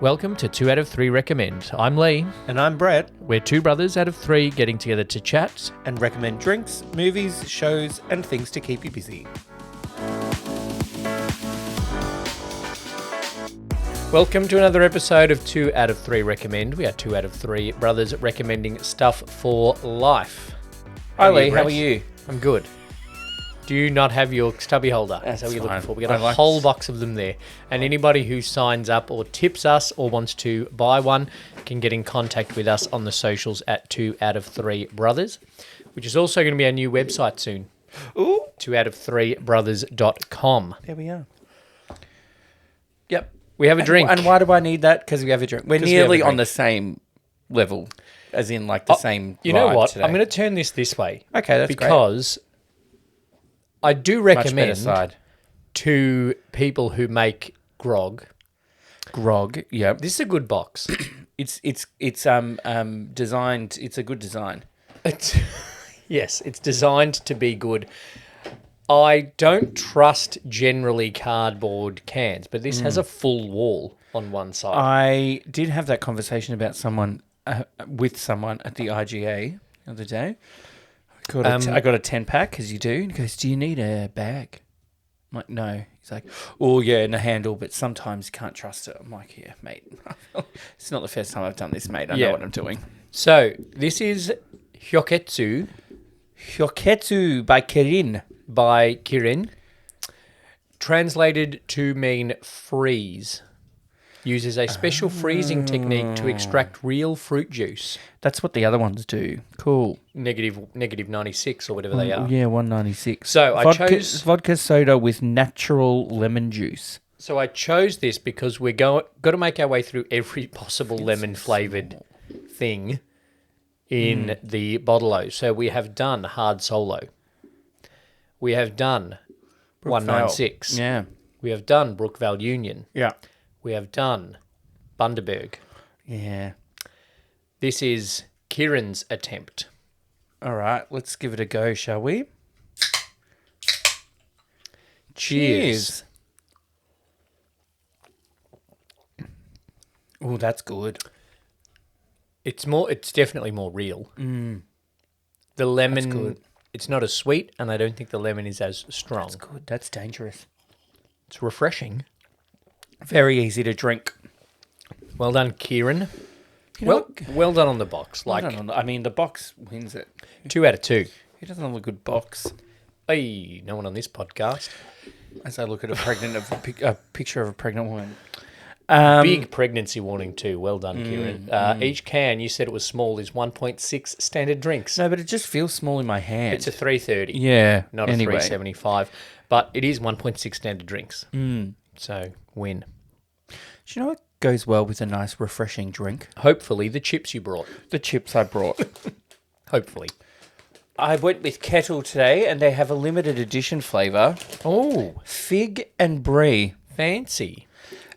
Welcome to 2 out of 3 Recommend. I'm Lee. And I'm Brett, We're two brothers out of three getting together to chat. and recommend drinks, movies, shows, and things to keep you busy. Welcome to another episode of 2 out of 3 Recommend. We are 2 out of 3 brothers recommending stuff for life. Hi Lee, Lee, how Brett? are you? I'm good. Do you not have your stubby holder? That's what you're fine. looking for. We got I a like whole this. box of them there. And anybody who signs up or tips us or wants to buy one can get in contact with us on the socials at 2 out of 3 brothers, which is also going to be our new website soon. Ooh, 2out of3brothers.com. there we are. Yep. We have a drink. And why do I need that? Because we have a drink. We're 'Cause we have a nearly drink. on the same level, as in like the same. You know vibe what? Today. I'm going to turn this way. Okay, that's great. because I do Much better recommend side. to people who make grog. Grog. Yep. This is a good box. It's designed. It's a good design. Yes, it's designed to be good. I don't trust generally cardboard cans, but this has a full wall on one side. I did have that conversation about someone with someone at the IGA the other day. I got a 10-pack, as you do. And he goes, "Do you need a bag?" I'm like, "No." He's like, "Oh, yeah, and a handle, but sometimes you can't trust it." I'm like, "Yeah, mate. It's not the first time I've done this, mate. I Yeah. know what I'm doing." So this is Hyoketsu Hyoketsu by Kirin. by Kirin, translated to mean freeze. Uses a special freezing technique to extract real fruit juice. That's what the other ones do. Cool. Negative 96 or whatever they are. Yeah, 196. So I chose- vodka soda with natural lemon juice. So I chose this because we're got to make our way through every possible lemon flavoured thing in the bottle-o. So we have done Hard Solo. We have done 196. Yeah. We have done Brookvale Union. Yeah. We have done Bundaberg. Yeah. This is Kieran's attempt. All right, let's give it a go, shall we? Cheers. Oh, that's good. It's definitely more real. The lemon, good. it's not as sweet, and I don't think the lemon is as strong. That's good. That's dangerous. It's refreshing. Very easy to drink. Well done, Kieran. You know Well done on the box. what? Like I mean, the box wins it. 2 out of 2. He doesn't have a good box. Hey, no one on this podcast. As I look at a picture of a pregnant woman. Big pregnancy warning too. Well done, Kieran. Each can, you said it was small, is 1.6 standard drinks. No, but it just feels small in my hand. It's a 330, yeah, not a anyway. 375. But it is 1.6 standard drinks. So, win. Do you know what goes well with a nice, refreshing drink? Hopefully, the chips you brought. The chips I brought. Hopefully. I went with Kettle today, and they have a limited edition flavour. Oh, Fig and Brie. fancy.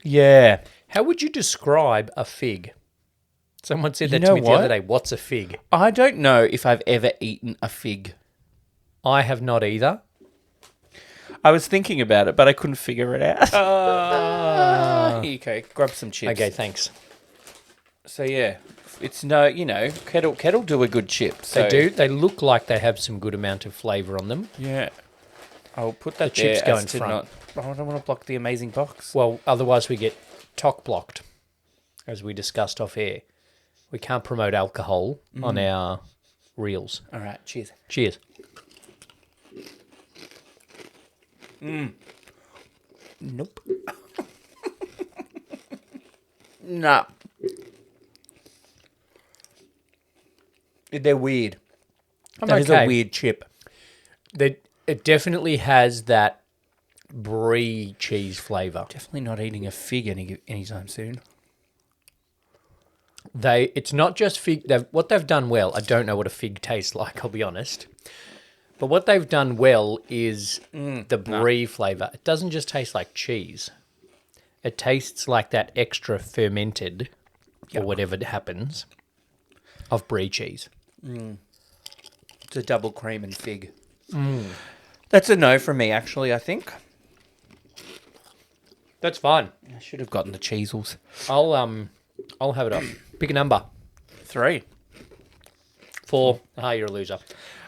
Yeah. How would you describe a fig? Someone said that You to know me the what? other day. What's a fig? I don't know if I've ever eaten a fig. I have not either. I was thinking about it, but I couldn't figure it out. Here you go. Grab some chips. Okay, thanks. So, yeah. It's Kettle do a good chip. So, They do. They look like they have some good amount of flavour on them. Yeah. I'll put that The chips there go as in to front. I don't want to block the amazing box. Well, otherwise we get tock blocked, as we discussed off air. We can't promote alcohol on our reels. All right. Cheers. Cheers. Nope. Nah. They're weird. That is okay. a weird chip. It definitely has that brie cheese flavour. Definitely not eating a fig anytime soon. It's not just fig. What they've done well, I don't know what a fig tastes like, I'll be honest. But what they've done well is the brie flavour. It doesn't just taste like cheese. It tastes like that extra fermented, or whatever happens, of brie cheese. It's a double cream and fig. That's a no from me, actually, I think. That's fine. I should have gotten the cheesels. I'll have it up. Pick a number. 3. 4. You're a loser.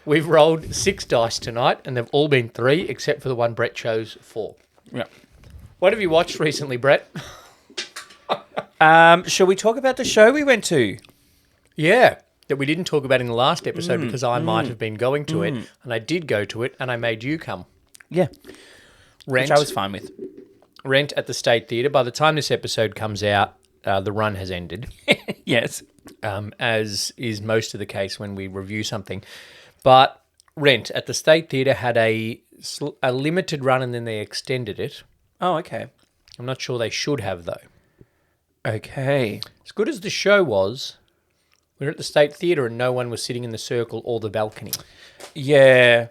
We've rolled 6 dice tonight, and they've all been 3, except for the one Brett chose 4. Yeah. What have you watched recently, Brett? Shall we talk about the show we went to? Yeah, that we didn't talk about in the last episode because I might have been going to it, and I did go to it, and I made you come. Yeah. Rent, Which I was fine with. Rent at the State Theatre. By the time this episode comes out, the run has ended, Yes. as is most of the case when we review something. But Rent at the State Theatre had a limited run, and then they extended it. Oh, okay. I'm not sure they should have, though. Okay. As good as the show was, we were at the State Theatre and no one was sitting in the circle or the balcony. Yeah.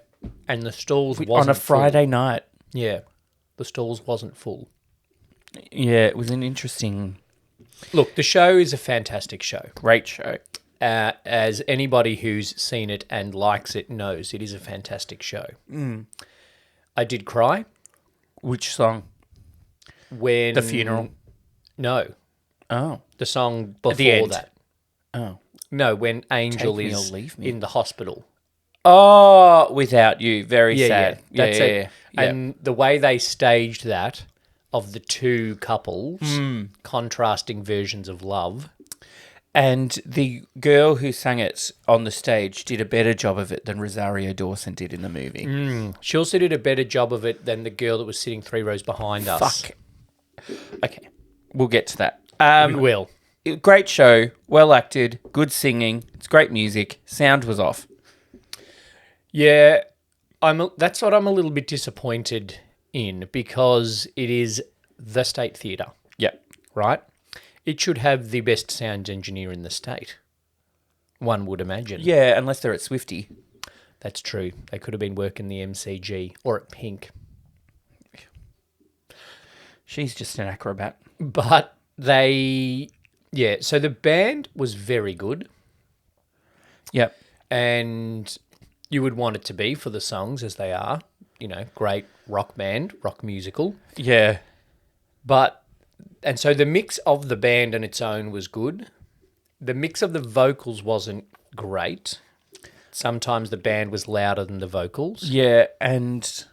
And the stalls wasn't On a Friday night. full. Yeah, the stalls wasn't full. Yeah, it was an interesting, Look, the show is a fantastic show. great show. As anybody who's seen it and likes it knows, it is a fantastic show. I did cry Which song? when... The funeral? No, Oh. the song before the end. that. Oh. No, when Angel Take Me is or Leave Me. in the hospital. Oh, Without You. Very Yeah, sad. yeah, that's it. Yeah. And the way they staged that, of the two couples, contrasting versions of love. And the girl who sang it on the stage did a better job of it than Rosario Dawson did in the movie. She also did a better job of it than the girl that was sitting 3 rows behind us. Fuck. Okay. We'll get to that. We will. Great show. Well acted. Good singing. It's great music. Sound was off. Yeah, that's what I'm a little bit disappointed in, because it is the State Theatre, Yep. right? It should have the best sound engineer in the state, one would imagine. Yeah, unless they're at Swifty. That's true. They could have been working the MCG or at Pink. She's just an acrobat. But so the band was very good, Yep. and you would want it to be for the songs as they are, great rock band, rock musical. Yeah. And so the mix of the band on its own was good. The mix of the vocals wasn't great. Sometimes the band was louder than the vocals. Yeah, and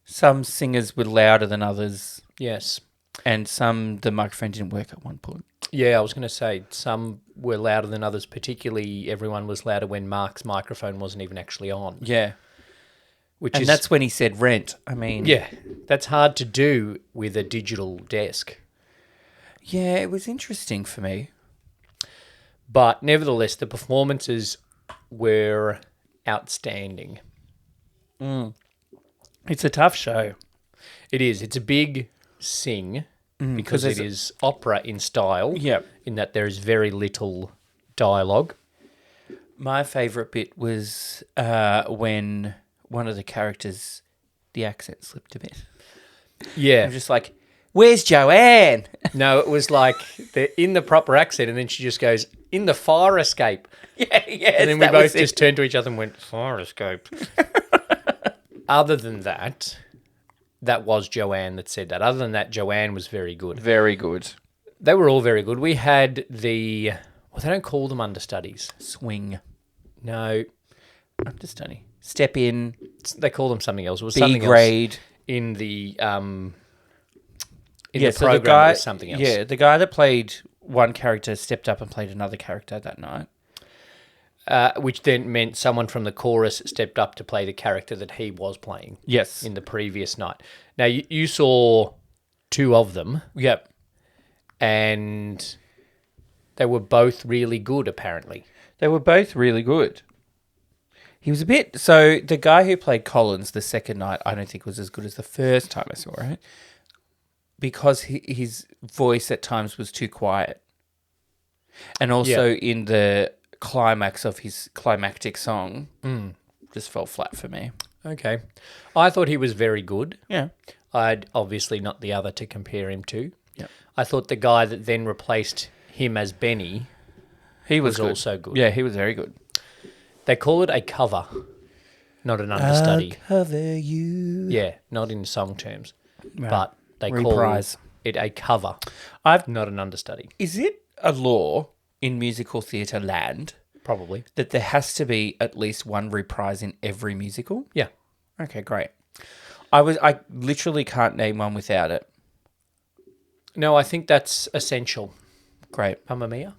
some singers were louder than others, Yes. and the microphone didn't work at one point. Yeah, I was going to say some were louder than others, particularly everyone was louder when Mark's microphone wasn't even actually on. Yeah. And That's when he said rent. I mean... Yeah, that's hard to do with a digital desk. Yeah, it was interesting for me. But nevertheless, the performances were outstanding. It's a tough show. It is. It's a big sing because 'cause it is opera in style. Yep. In that there is very little dialogue. My favourite bit was when one of the characters, the accent slipped a bit. Yeah. I'm just like, where's Joanne? No, it was like they're in the proper accent, and then she just goes, "In the fire escape." Yeah. And then we both just turned to each other and went, "Fire escape." Other than that, that was Joanne that said that. Other than that, Joanne was very good. Very good. They were all very good. We had they don't call them understudies. Swing. No, Understudy. Step in. they call them something else. It was B something grade. else in the the So program. It was something else. Yeah, the guy that played one character stepped up and played another character that night. Which then meant someone from the chorus stepped up to play the character that he was playing. Yes. In the previous night. Now, you saw 2 of them. Yep. And they were both really good, apparently. They were both really good. He was a bit... So, the guy who played Collins the second night, I don't think was as good as the first time I saw it. Because his voice at times was too quiet. And also in the climax of his climactic song, just fell flat for me. Okay. I thought he was very good. Yeah. I'd obviously not the other to compare him to. Yep. I thought the guy that then replaced him as Benny He was good. also good. Yeah, he was very good. They call it a cover, not an understudy. I'll cover you. Yeah, not in song terms. Right. But They Reprise. call it a cover, I've not an understudy. Is it a law in musical theatre land Probably. that there has to be at least one reprise in every musical? Yeah. Okay, great. I literally can't name one without it. No, I think that's essential. Great. Mamma Mia?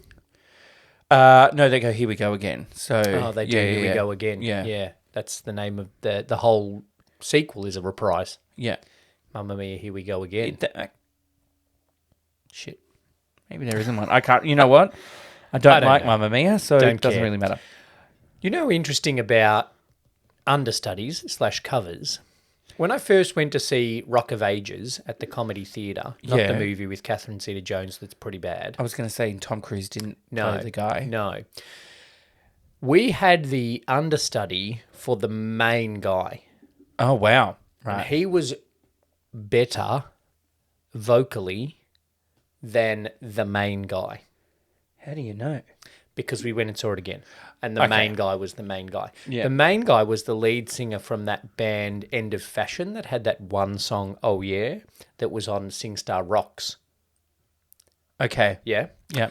No, they go, here we go again. So Oh, they do. Here we go again. Yeah. Yeah. That's the name of the whole sequel is a reprise. Yeah. Mamma Mia, here we go again. Shit. Maybe there isn't one. I can't. You know what? I don't know. like Mamma Mia, so Don't it doesn't care. really matter. You know, interesting about understudies / covers. When I first went to see Rock of Ages at the Comedy Theatre, not Yeah. the movie with Catherine Zeta-Jones that's pretty bad. I was going to say Tom Cruise didn't No, play the guy. No. We had the understudy for the main guy. Oh, wow. And Right. he was better vocally than the main guy How do you know? because we went and saw it again. And the Okay. main guy was the main guy. Yeah. The main guy was the lead singer from that band End of Fashion that had that one song, Oh Yeah, that was on SingStar Rocks. Okay. Yeah. Yeah.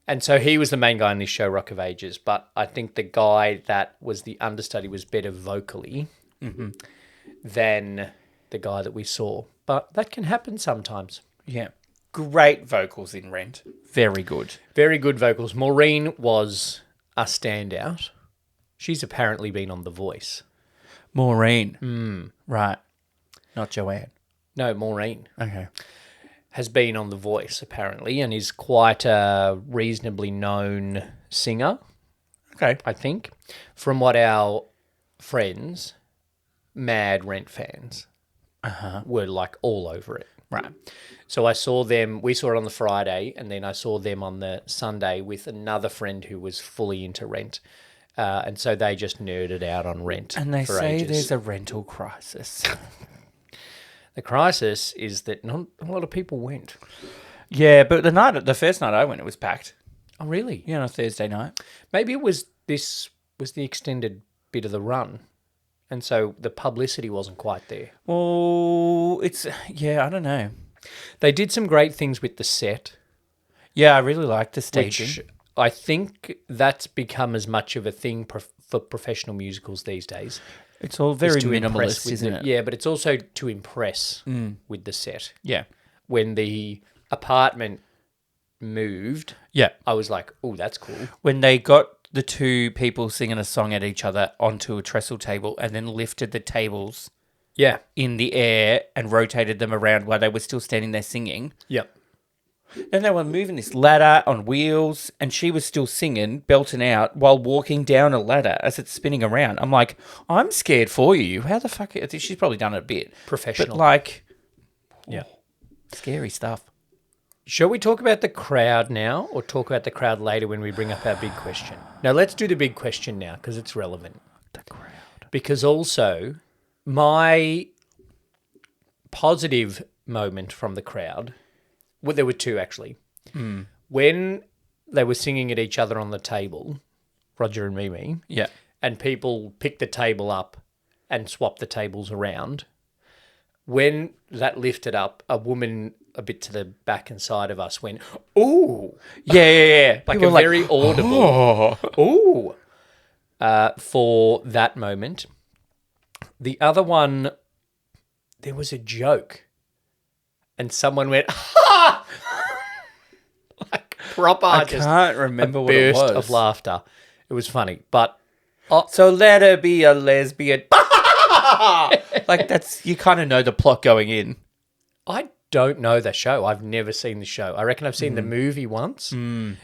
And so he was the main guy in this show, Rock of Ages. But I think the guy that was the understudy was better vocally than the guy that we saw. But that can happen sometimes. Yeah. Great vocals in Rent. Very good. Very good vocals. Maureen was a standout. She's apparently been on The Voice. Maureen. Right. Not Joanne. No, Maureen Okay. has been on The Voice, apparently, and is quite a reasonably known singer, Okay. I think, from what our friends, mad Rent fans, were like all over it. Right. So I saw them, we saw it on the Friday, and then I saw them on the Sunday with another friend who was fully into Rent. And so they just nerded out on Rent And they for say ages. there's a rental crisis. The crisis is that not a lot of people went. Yeah, but the first night I went, it was packed. Oh, really? Yeah, on a Thursday night. Maybe it was the extended bit of the run, and so the publicity wasn't quite there. Well, I don't know. They did some great things with the set, Yeah, I really like the staging. which I think that's become as much of a thing for professional musicals these days. It's all is very to impress minimalist, with isn't the- it? Yeah, but it's also to impress with the set. Yeah. When the apartment moved, Yeah. I was like, "Oh, that's cool." When they got the two people singing a song at each other onto a trestle table and then lifted the tables Yeah, in the air and rotated them around while they were still standing there singing. yep. Then they were moving this ladder on wheels and she was still singing, belting out while walking down a ladder as it's spinning around. I'm like, I'm scared for you. How the fuck? She's probably done it a bit. Professional. But like, Yeah. scary stuff. Shall we talk about the crowd now or talk about the crowd later when we bring up our big question? No, let's do the big question now because it's relevant. The crowd. Because also, my positive moment from the crowd, well, there were two actually. When they were singing at each other on the table, Roger and Mimi, Yeah. and people picked the table up and swapped the tables around. When that lifted up, a woman a bit to the back and side of us went, "Ooh!" Yeah. Like People a were very audible, "Ooh!" For that moment. The other one, there was a joke, and someone went, "Ha!" Like proper, I just can't remember what it burst was. of laughter. It was funny, but So let her be a lesbian. Like you kind of know the plot going in. I don't know the show. I've never seen the show. I reckon I've seen the movie once. And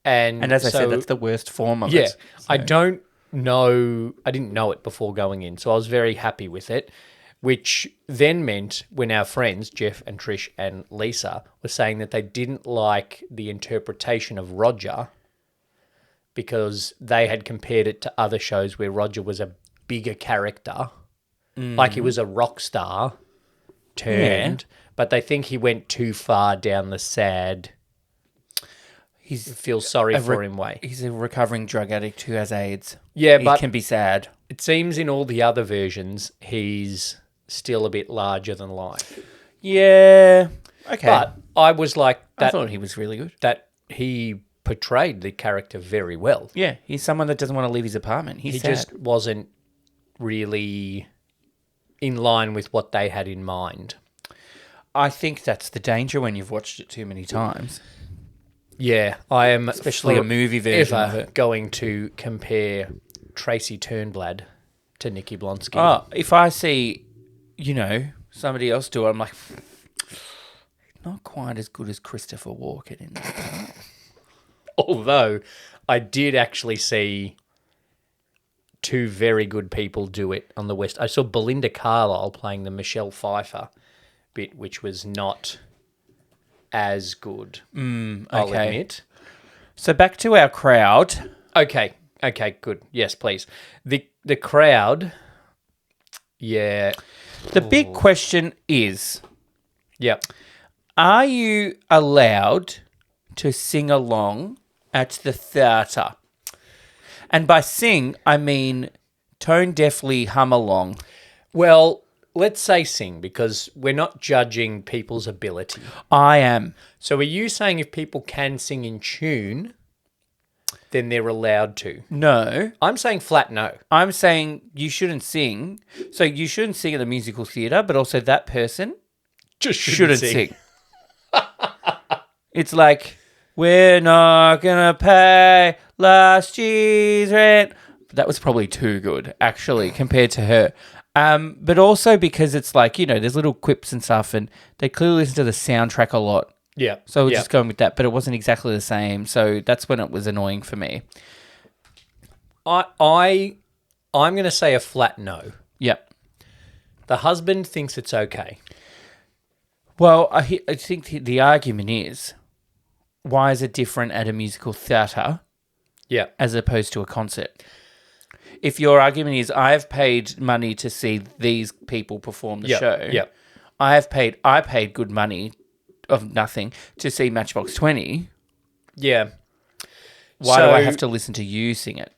And as I so- said, that's the worst form of yeah, it. I don't know. I didn't know it before going in, so I was very happy with it. Which then meant when our friends Jeff and Trish and Lisa were saying that they didn't like the interpretation of Roger because they had compared it to other shows where Roger was a bigger character, like he was a rock star turned, but they think he went too far down the sad. Feel sorry for him way. He's a recovering drug addict who has AIDS. Yeah, He but can be sad. it seems in all the other versions he's still a bit larger than life. Yeah. Okay. But I was like I that. thought he was really good. That he portrayed the character very well. Yeah, he's someone that doesn't want to leave his apartment. He's He sad. just wasn't really in line with what they had in mind. I think that's the danger when you've watched it too many times. Yeah, I am Especially a movie version of it. going to compare Tracy Turnblad to Nikki Blonsky. Oh, if I see, somebody else do it, I'm like, not quite as good as Christopher Walken in that. Although I did actually see two very good people do it on the West. I saw Belinda Carlisle playing the Michelle Pfeiffer bit, which was not as good, I'll okay. admit. So back to our crowd. Okay, good. Yes, please. The crowd, yeah. The big question is, Yep. are you allowed to sing along at the theatre? And by sing, I mean tone deafly hum along. Well, let's say sing, because we're not judging people's ability. I am. So are you saying if people can sing in tune, then they're allowed to? No. I'm saying flat no. I'm saying you shouldn't sing. So you shouldn't sing at the musical theatre, but also that person Just shouldn't sing. It's like, we're not going to pay last year's rent. That was probably too good, actually, compared to her. But also because it's like, there's little quips and stuff, and they clearly listen to the soundtrack a lot. Yeah. So we're just going with that, but it wasn't exactly the same. So that's when it was annoying for me. I'm going to say a flat no. Yep. The husband thinks it's okay. Well, I think the argument is, why is it different at a musical theatre Yeah. as opposed to a concert? If your argument is, I have paid money to see these people perform the show. Yeah. I paid good money of nothing to see Matchbox 20. Yeah. Why do I have to listen to you sing it?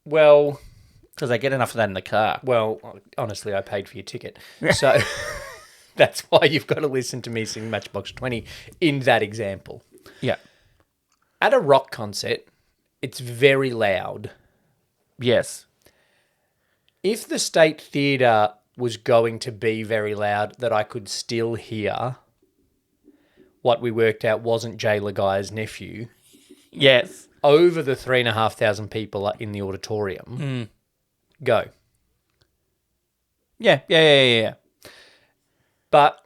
Well, Because I get enough of that in the car. Well, honestly, I paid for your ticket. So that's why you've got to listen to me sing Matchbox 20 in that example. Yeah. At a rock concert, it's very loud. Yes. If the State Theatre was going to be very loud, that I could still hear what we worked out wasn't Jay Laguy's nephew, Yes. over the 3,500 people in the auditorium, go. Yeah. But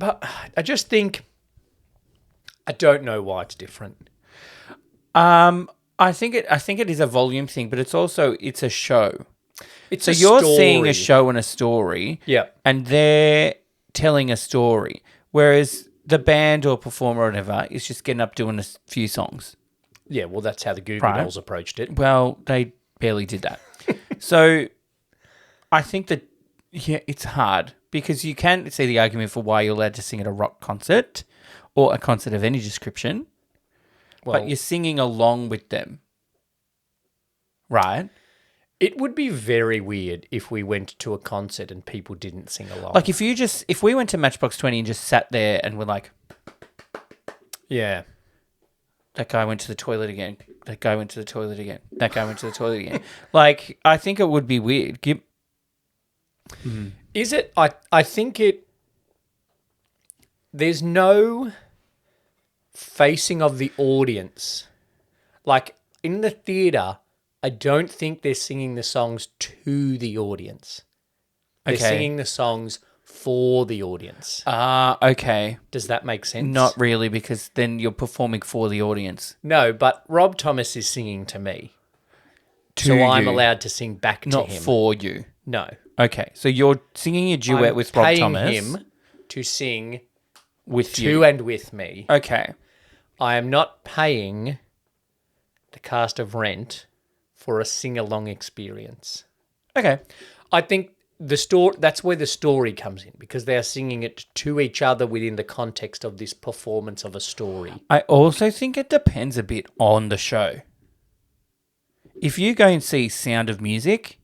I just think, I don't know why it's different. I think it is a volume thing, but it's a show. It's So a you're story. seeing a show and a story, Yeah. and they're telling a story, whereas the band or performer or whatever is just getting up doing a few songs. Yeah, well, that's how the Goo Goo Right. Dolls approached it. Well, they barely did that. So I think that, it's hard because you can see the argument for why you're allowed to sing at a rock concert or a concert of any description, Well, but you're singing along with them. Right? it would be very weird if we went to a concert and people didn't sing along. Like if we went to Matchbox 20 and just sat there and were like, yeah. that guy went to the toilet again. That guy went to the toilet again. That guy went to the toilet again. Like, I think it would be weird. Is it? I think it... There's no facing of the audience. Like, in the theatre, I don't think they're singing the songs to the audience. They're Okay. singing the songs for the audience. Okay. Does that make sense? Not really, because then you're performing for the audience. No, but Rob Thomas is singing to me. To So I'm you, allowed to sing back to not him. for you. No. Okay, so you're singing a duet I'm with Rob paying Thomas him to sing with to you. and with me. Okay. I am not paying the cast of Rent for a sing-along experience. Okay. I think that's where the story comes in, because they are singing it to each other within the context of this performance of a story. I also think it depends a bit on the show. If you go and see Sound of Music,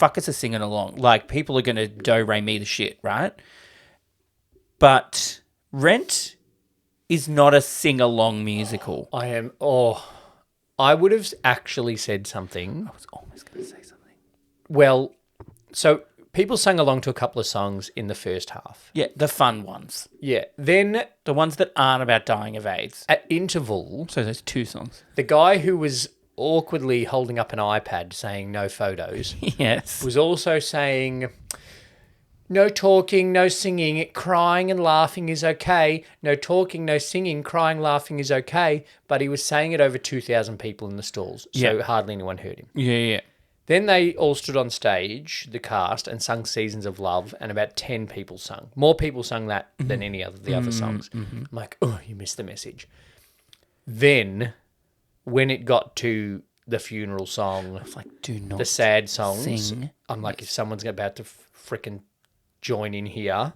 fuckers are singing along. Like, people are going to do-re-mi the shit, right? But Rent is not a sing-along musical. I would have actually said something. I was almost going to say something. Well, so people sang along to a couple of songs in the first half. Yeah, the fun ones. Yeah. Then The ones that aren't about dying of AIDS. at interval, So there's 2 songs. the guy who was awkwardly holding up an iPad saying no photos Yes. was also saying no talking, no singing, crying and laughing is okay. No talking, no singing, crying, laughing is okay. But he was saying it over 2,000 people in the stalls, so Yeah. hardly anyone heard him. Yeah. Then they all stood on stage, the cast, and sung Seasons of Love, and about 10 people sung. More people sung that than any of the other songs. I'm like, oh, you missed the message. Then, when it got to the funeral song, It's like, do not the sad songs, sing. I'm like, if someone's about to frickin' join in here,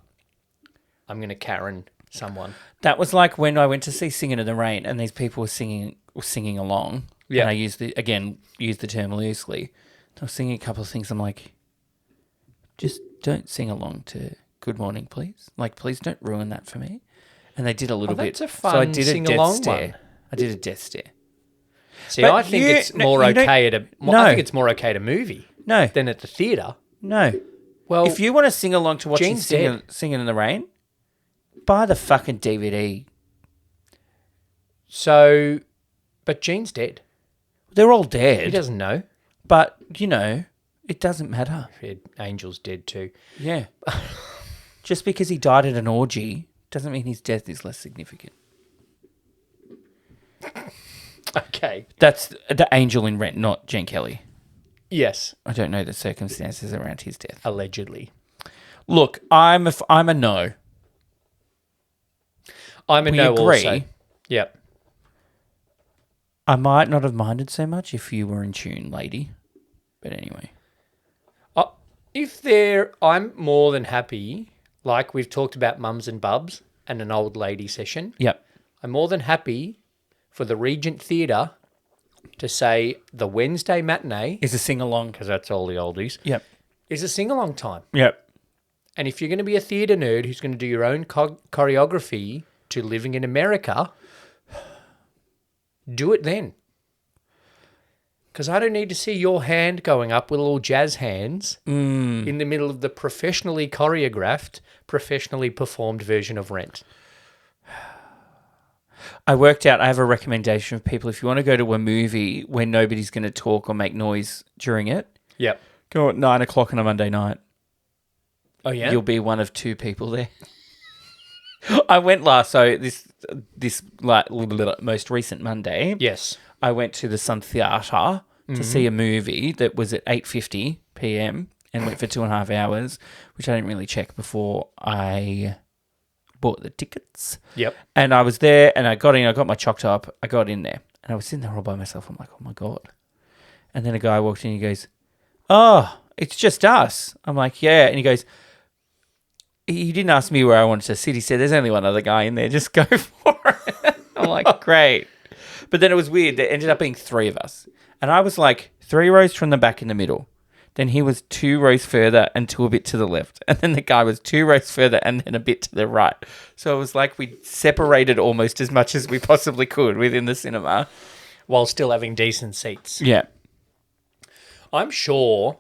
I'm going to Karen someone. That was like when I went to see Singing in the Rain and these people were singing along. Yeah. And I used the term loosely. I was singing a couple of things. I'm like, just don't sing along to Good Morning, please. Like, please don't ruin that for me. And they did a little bit. that's a So I fun did a death sing-along stare. one. I did a death stare. See, But I think you- it's no, more you don't- okay at a. No. I think it's more okay at a movie No, than at the theatre. no. Well, If you want to sing along to watching Gene's dead. Singing in the Rain, buy the fucking DVD. so, but Gene's dead. They're all He dead. doesn't know. But, it doesn't matter. Angel's dead too. Yeah. Just because he died at an orgy doesn't mean his death is less significant. Okay. That's the angel in Rent, not Gene Kelly. Yes, I don't know the circumstances around his death. allegedly. Look, I'm a no. I'm a We no agree. also. Yep. I might not have minded so much if you were in tune, lady. But anyway. I'm more than happy, like we've talked about mums and bubs and an old lady session. Yep. I'm more than happy for the Regent Theatre to say the Wednesday matinee, Is a sing-along. because that's all the oldies, Yep. is a sing-along time. Yep. And if you're going to be a theatre nerd who's going to do your own choreography to Living in America, do it then. Because I don't need to see your hand going up with little jazz hands in the middle of the professionally choreographed, professionally performed version of Rent. I worked out, I have a recommendation for people. If you want to go to a movie where nobody's going to talk or make noise during it, Yep. go at 9 o'clock on a Monday night. Oh, yeah? You'll be one of 2 people there. I went last, so this like most recent Monday, Yes. I went to the Sun Theatre to see a movie that was at 8:50 p.m. and went for 2.5 hours, which I didn't really check before I bought the tickets. Yep. And I was there, and I got in. I got my chocked up. I got in there, and I was sitting there all by myself. I'm like, oh my god! And then a guy walked in. And he goes, "Oh, it's just us." I'm like, "Yeah." And he goes, "He didn't ask me where I wanted to sit. He said, there's only one other guy in there. Just go for it." I'm like, great. But then it was weird. There ended up being 3 of us. And I was like 3 rows from the back in the middle. Then he was 2 rows further and 2 a bit to the left. And then the guy was 2 rows further and then a bit to the right. So it was like we separated almost as much as we possibly could within the cinema. While still having decent seats. Yeah. I'm sure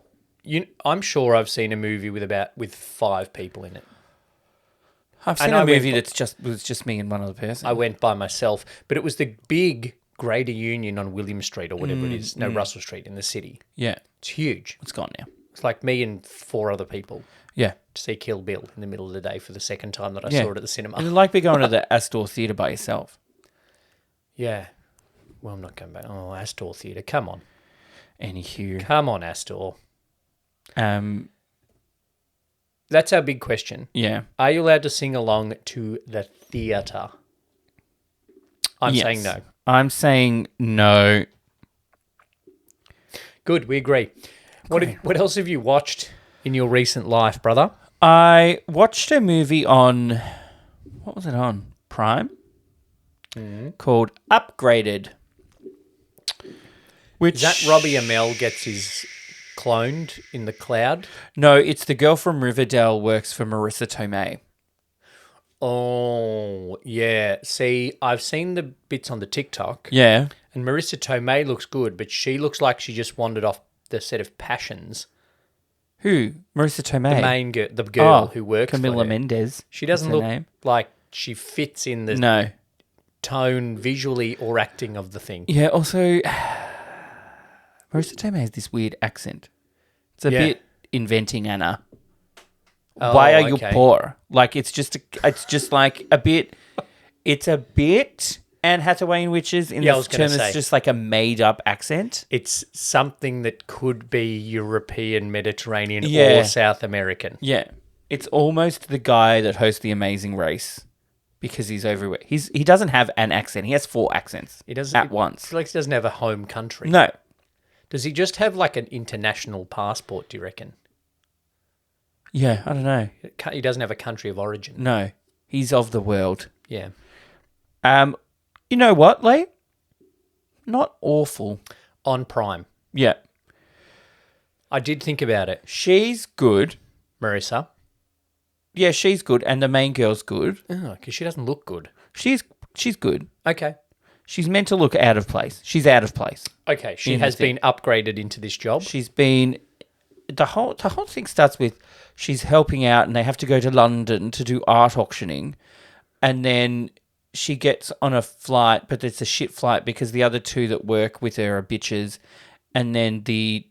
I've seen a movie with 5 people in it. I've seen And a I movie went- was just me and one other person. I went by myself, but it was the big Greater Union on William Street or whatever it is. No, Russell Street in the city. Yeah. It's huge. It's gone now. It's like me and 4 other people Yeah. to see Kill Bill in the middle of the day for the second time that I Yeah. saw it at the cinema. It'd like be going to the Astor Theatre by yourself. Yeah. Well, I'm not going back. Oh, Astor Theatre. Come on. Anywho. Come on, Astor. That's our big question. Yeah. Are you allowed to sing along to the theatre? I'm Yes. saying no. I'm saying no. Good, we agree. What else have you watched in your recent life, brother? I watched a movie on, what was it on? Prime? Called Upgraded. Which Is that Robbie Amell gets his cloned in the cloud? No, it's the girl from Riverdale works for Marissa Tomei. Oh, yeah. See, I've seen the bits on the TikTok, Yeah. and Marissa Tomei looks good, but she looks like she just wandered off the set of Passions. Who? Marissa Tomei. The main girl, the girl who works Camila for her. Mendes. She doesn't That's her look name. like she fits in the No. tone visually or acting of the thing. Yeah, also, Marissa Tomei has this weird accent. It's a Yeah. bit inventing Anna. Oh, Why are you okay. poor? Like, it's just like a bit, it's a bit Anne Hathaway in Witches in Yeah, I the was gonna term say. it's just like a made up accent. It's something that could be European, Mediterranean, Yeah. or South American. Yeah. It's almost the guy that hosts The Amazing Race because he's everywhere. He doesn't have an accent. He has 4 accents He doesn't at I once. feel like he doesn't have a home country. No. Does he just have like an international passport? Do you reckon? Yeah, I don't know. He doesn't have a country of origin. No. He's of the world. Yeah. You know what, Lee? Not awful. On Prime, Yeah. I did think about it. She's good. Marissa. Yeah, she's good, and the main girl's good. Oh, because she doesn't look good. She's good. Okay. She's meant to look out of place. She's out of place. Okay. She In has the been upgraded into this job. She's been the whole thing starts with she's helping out, and they have to go to London to do art auctioning, and then she gets on a flight, but it's a shit flight because the other 2 that work with her are bitches, and then the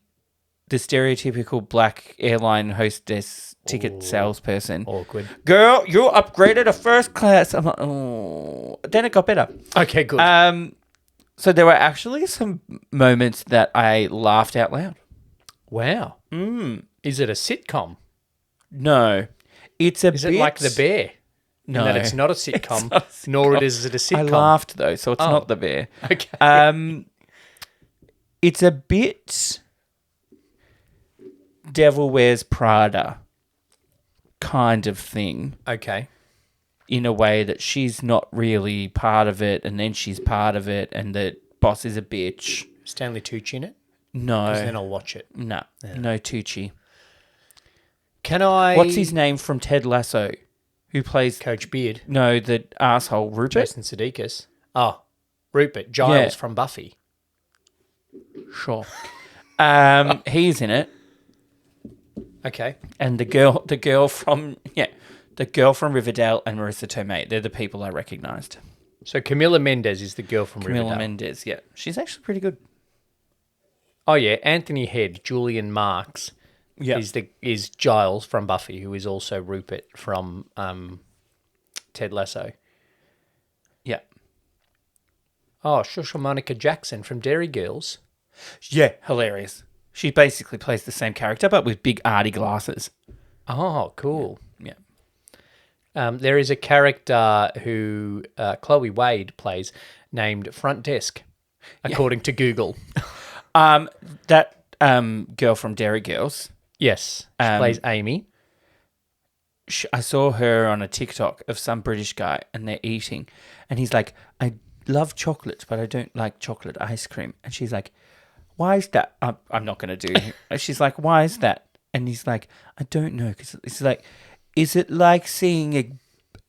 stereotypical black airline hostess ticket salesperson. Awkward. Girl, you upgraded to first class. I'm like, oh. Then it got better. Okay, good. So there were actually some moments that I laughed out loud. Wow. Is it a sitcom? No, it's a Is bit... it like The Bear? No. In that it's not a sitcom, not a nor is it a sitcom. I laughed though, so it's not The Bear. Okay. It's a bit Devil Wears Prada kind of thing, Okay. in a way that she's not really part of it, and then she's part of it, and the boss is a bitch. Stanley Tucci in it? 'Cause then No, I'll watch it. no Tucci. Can I... What's his name from Ted Lasso? Who plays Coach Beard? the asshole Rupert? Jason Sudeikis. Oh, Rupert. Giles Yeah. from Buffy. Sure. He's in it. Okay. And the girl from Riverdale and Marissa Tomei. They're the people I recognised. So Camila Mendes is the girl from Camila Riverdale. Mendes, yeah. She's actually pretty good. Oh yeah, Anthony Head, Julian Marks Yeah. is Giles from Buffy, who is also Rupert from Ted Lasso. Yeah. Oh, Shusha Monica Jackson from Dairy Girls. Yeah, hilarious. She basically plays the same character, but with big arty glasses. Oh, cool. Yeah. There is a character who Chloe Wade plays named Front Desk, according to Google. That girl from Dairy Girls, Yes, she plays Amy. I saw her on a TikTok of some British guy, and they're eating, and he's like, I love chocolate, but I don't like chocolate ice cream. And she's like, why is that? I'm not going to do it. She's like, why is that? And he's like, I don't know. Because it's like, is it like seeing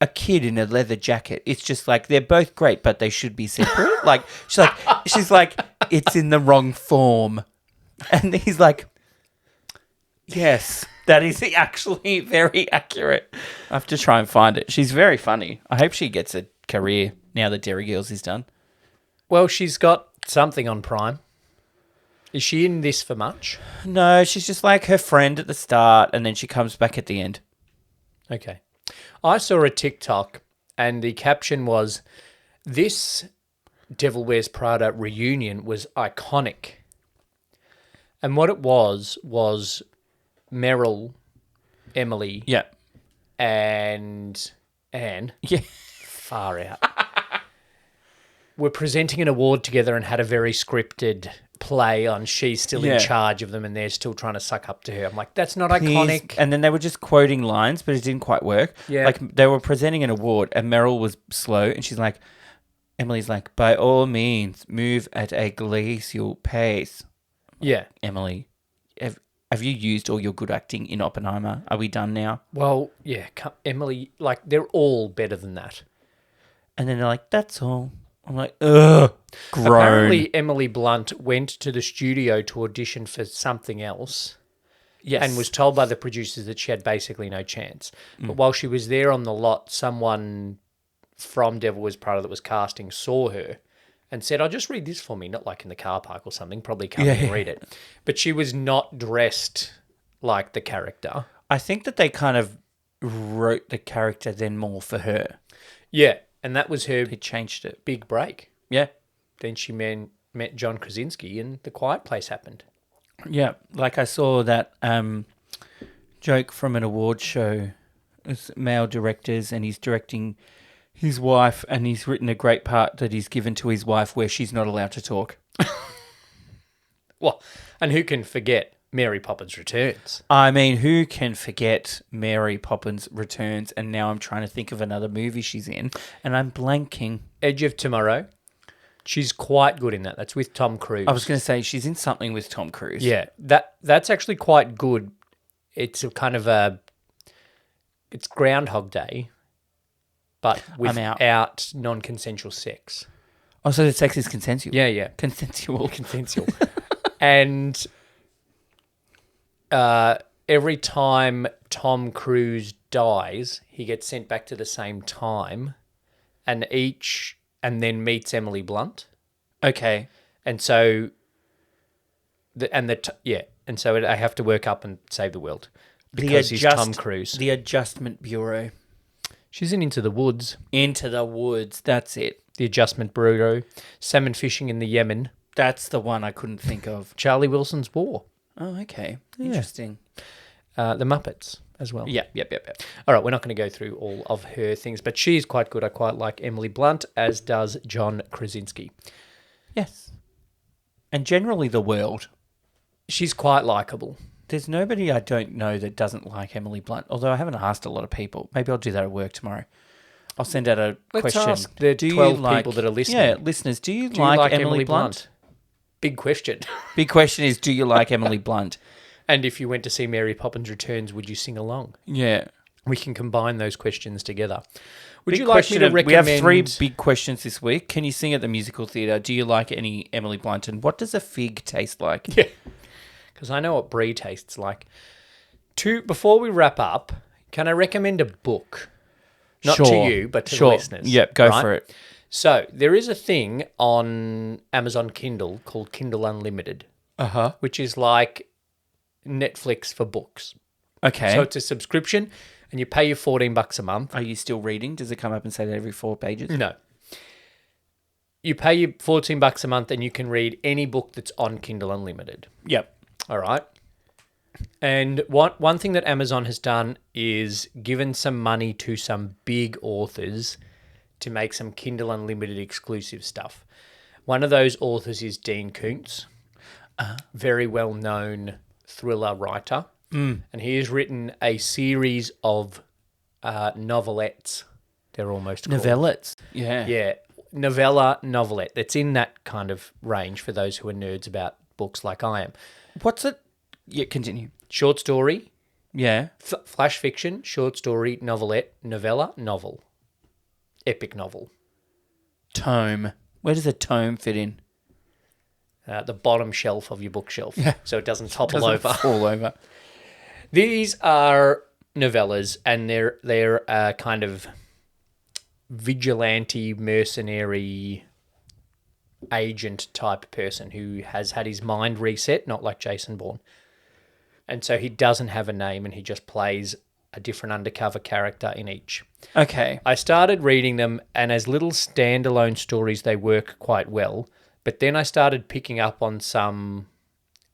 a kid in a leather jacket? It's just like, they're both great, but they should be separate. Like, she's like, it's in the wrong form. And he's like, yes, that is actually very accurate. I have to try and find it. She's very funny. I hope she gets a career now that Dairy Girls is done. Well, she's got something on Prime. Is she in this for much? No, she's just like her friend at the start, and then she comes back at the end. Okay. I saw a TikTok and the caption was, this Devil Wears Prada reunion was iconic. And what it was Meryl, Emily, Yeah. and Anne, Yeah. far out, were presenting an award together and had a very scripted play on she's still Yeah. in charge of them and they're still trying to suck up to her. I'm like, that's not iconic. And then they were just quoting lines, but it didn't quite work. Yeah. Like, they were presenting an award, and Meryl was slow, and she's like, Emily's like, by all means, move at a glacial pace. Yeah. Emily, have you used all your good acting in Oppenheimer? Are we done now? Well, yeah, Emily, like, they're all better than that. And then they're like, that's all. I'm like, ugh, groan. Apparently, Emily Blunt went to the studio to audition for something else. Yes. And was told by the producers that she had basically no chance. But while she was there on the lot, someone from Devil Wears Prada that was casting saw her and said, "Oh, just read this for me," not like in the car park or something, probably come in and read it. But she was not dressed like the character. I think that they kind of wrote the character then more for her. Yeah, and that was her They changed it. big break. Yeah. Then she met John Krasinski and The Quiet Place happened. Yeah, like I saw that joke from an award show. It's male directors, and he's directing his wife, and he's written a great part that he's given to his wife where she's not allowed to talk. Well, and who can forget Mary Poppins Returns? I mean, who can forget Mary Poppins Returns? And now I'm trying to think of another movie she's in, and I'm blanking. Edge of Tomorrow. She's quite good in that. That's with Tom Cruise. I was going to say she's in something with Tom Cruise. Yeah, that's actually quite good. It's a kind of it's Groundhog Day, but without non-consensual sex. Oh, so the sex is consensual. Yeah. Consensual. Consensual. And every time Tom Cruise dies, he gets sent back to the same time, and then meets Emily Blunt. Okay. And so, I have to work up and save the world because he's Tom Cruise. The Adjustment Bureau. She's in Into the Woods. Into the Woods. That's it. The Adjustment Bureau. Salmon fishing in the Yemen. That's the one I couldn't think of. Charlie Wilson's War. Oh, okay. Interesting. The Muppets as well. Yep. All right, we're not going to go through all of her things, but she's quite good. I quite like Emily Blunt, as does John Krasinski. Yes. And generally the world. She's quite likeable. There's nobody I don't know that doesn't like Emily Blunt, although I haven't asked a lot of people. Maybe I'll do that at work tomorrow. I'll send out a question. Let's ask the 12 people that are listening. Yeah, listeners, do you like Emily Blunt? Big question. Big question is, do you like Emily Blunt? And if you went to see Mary Poppins Returns, would you sing along? Yeah. We can combine those questions together. Would Big you like me to recommend... We have 3 big questions this week. Can you sing at the musical theatre? Do you like any Emily Blunt? And what does a fig taste like? Yeah. Because I know what brie tastes like. Before we wrap up, can I recommend a book? Not to you, but to the listeners. Yep, go for it. So there is a thing on Amazon Kindle called Kindle Unlimited, which is like Netflix for books. Okay. So it's a subscription, and you pay your $14 a month. Are you still reading? Does it come up and say that every 4 pages? No. You pay your $14 a month, and you can read any book that's on Kindle Unlimited. Yep. All right. And one thing that Amazon has done is given some money to some big authors to make some Kindle Unlimited exclusive stuff. One of those authors is Dean Koontz, very well-known thriller writer. And he has written a series of novelettes. They're almost called. Novellettes. Yeah. Yeah. Novelette. That's in that kind of range for those who are nerds about books like I am. What's it? Yeah, continue. Short story, Yeah. flash fiction, short story, novelette, novella, novel. Epic novel. Tome. Where does a tome fit in? The bottom shelf of your bookshelf, so it doesn't topple over. Fall over. These are novellas, and they're kind of vigilante, mercenary, agent type person who has had his mind reset, not like Jason Bourne. And so he doesn't have a name, and he just plays a different undercover character in each. Okay. I started reading them, and as little standalone stories, they work quite well. But then I started picking up on some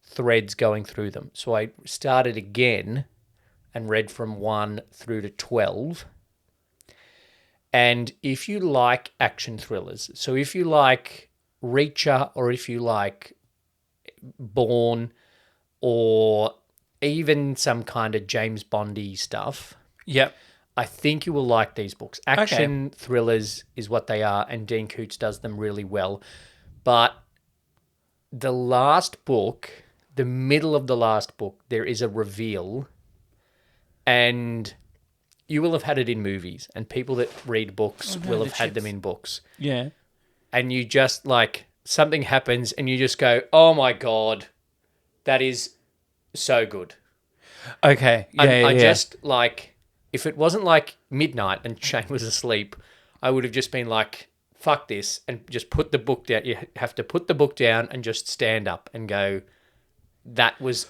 threads going through them. So I started again and read from 1 through to 12. And if you like action thrillers, so if you like Reacher, or if you like Bourne, or even some kind of James Bondy stuff, Yep. I think you will like these books. Action thrillers is what they are, and Dean Koontz does them really well. But the last book the middle of the last book, there is a reveal, and you will have had it in movies, and people that read books will have had them in books. Yeah. And you just like, something happens and you just go, oh my God, that is so good. Okay. Yeah, I just like, if it wasn't like midnight and Shane was asleep, I would have just been like, fuck this, and just put the book down. You have to put the book down and just stand up and go, that was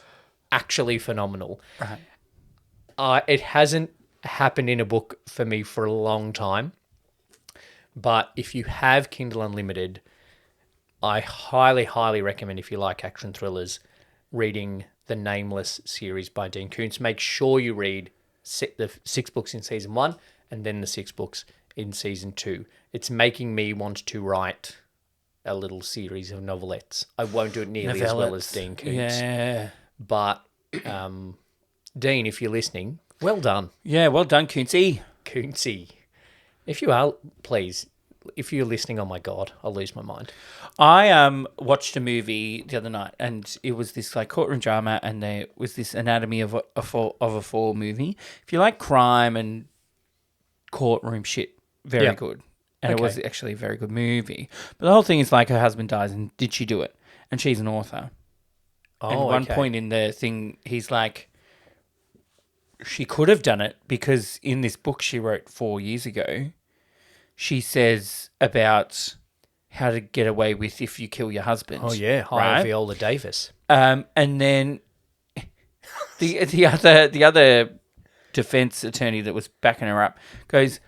actually phenomenal. Right. It hasn't happened in a book for me for a long time, but if you have Kindle Unlimited, I highly, highly recommend, if you like action thrillers, reading the Nameless series by Dean Koontz. Make sure you read the 6 books in season 1 and then the 6 books in season 2. It's making me want to write a little series of novelettes. I won't do it nearly as well as Dean Koontz. Yeah. But Dean, if you're listening, well done. Yeah, well done, Coontsy. Coontsy. If you are, please, if you're listening, oh my God, I'll lose my mind. I watched a movie the other night, and it was this like courtroom drama, and there was this Anatomy of a Fall movie. If you like crime and courtroom shit, very good. And it was actually a very good movie. But the whole thing is like her husband dies, and did she do it? And she's an author. And at one point in the thing, he's like, she could have done it, because in this book she wrote 4 years ago, she says about how to get away with if you kill your husband. Oh yeah, hire Viola Davis. And then the other defense attorney that was backing her up goes,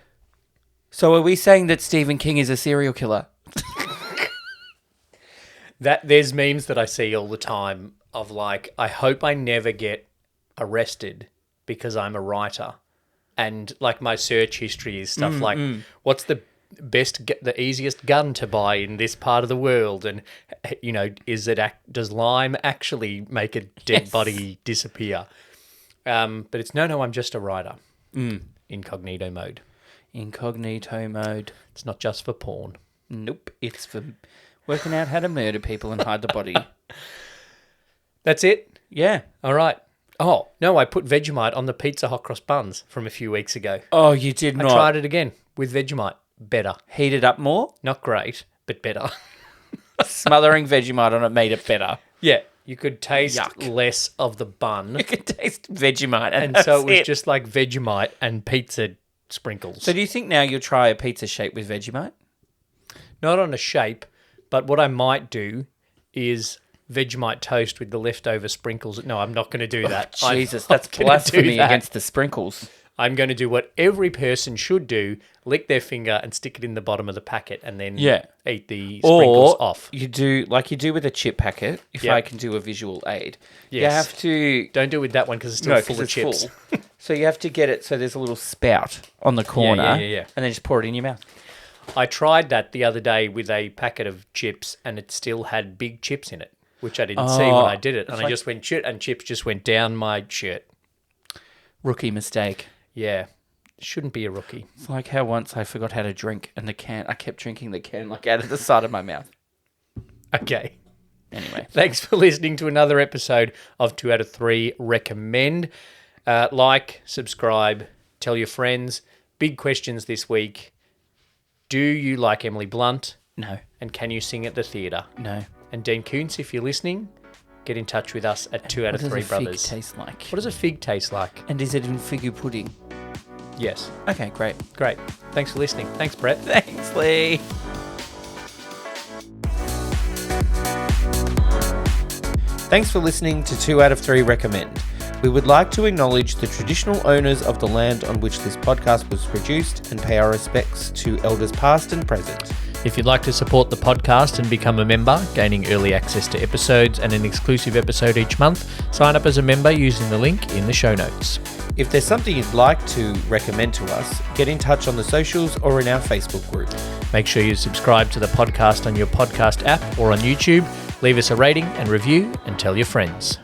so are we saying that Stephen King is a serial killer? There's memes that I see all the time of like, I hope I never get arrested because I'm a writer, and like my search history is stuff like, what's the easiest gun to buy in this part of the world, and does lime actually make a dead body disappear? But it's no, I'm just a writer. Incognito mode. Incognito mode. It's not just for porn. Nope, it's for working out how to murder people and hide the body. That's it? Yeah. All right. Oh, no, I put Vegemite on the pizza hot cross buns from a few weeks ago. Oh, you did not? I tried it again with Vegemite. Better. Heat it up more? Not great, but better. Smothering Vegemite on it made it better. Yeah, you could taste less of the bun. You could taste Vegemite. And so it was just like Vegemite and pizza sprinkles. So do you think now you'll try a pizza shape with Vegemite? Not on a shape, but what I might do is Vegemite toast with the leftover sprinkles. No, I'm not going to do that. Oh, Jesus, that's blasphemy against the sprinkles. I'm going to do what every person should do, lick their finger and stick it in the bottom of the packet and then eat the sprinkles off. You do like you do with a chip packet, if I can do a visual aid. Yes. You have to... Don't do it with that one because it's still full of chips. Full. So you have to get it so there's a little spout on the corner yeah. And then just pour it in your mouth. I tried that the other day with a packet of chips and it still had big chips in it, which I didn't see when I did it. And I just went shit and chips just went down my shirt. Rookie mistake. Yeah. Shouldn't be a rookie. It's like how once I forgot how to drink and I kept drinking the can like out of the side of my mouth. Okay. Anyway. Thanks for listening to another episode of 2 out of 3 Recommend. Like, subscribe, tell your friends. Big questions this week. Do you like Emily Blunt? No. And can you sing at the theatre? No. And Dean Koontz, if you're listening, get in touch with us at 2 out of 3 Brothers. What does a fig taste like? What does a fig taste like? And is it in figgy pudding? Yes. Okay, great. Great. Thanks for listening. Thanks, Brett. Thanks, Lee. Thanks for listening to 2 out of 3 Recommend. We would like to acknowledge the traditional owners of the land on which this podcast was produced and pay our respects to elders past and present. If you'd like to support the podcast and become a member, gaining early access to episodes and an exclusive episode each month, sign up as a member using the link in the show notes. If there's something you'd like to recommend to us, get in touch on the socials or in our Facebook group. Make sure you subscribe to the podcast on your podcast app or on YouTube. Leave us a rating and review and tell your friends.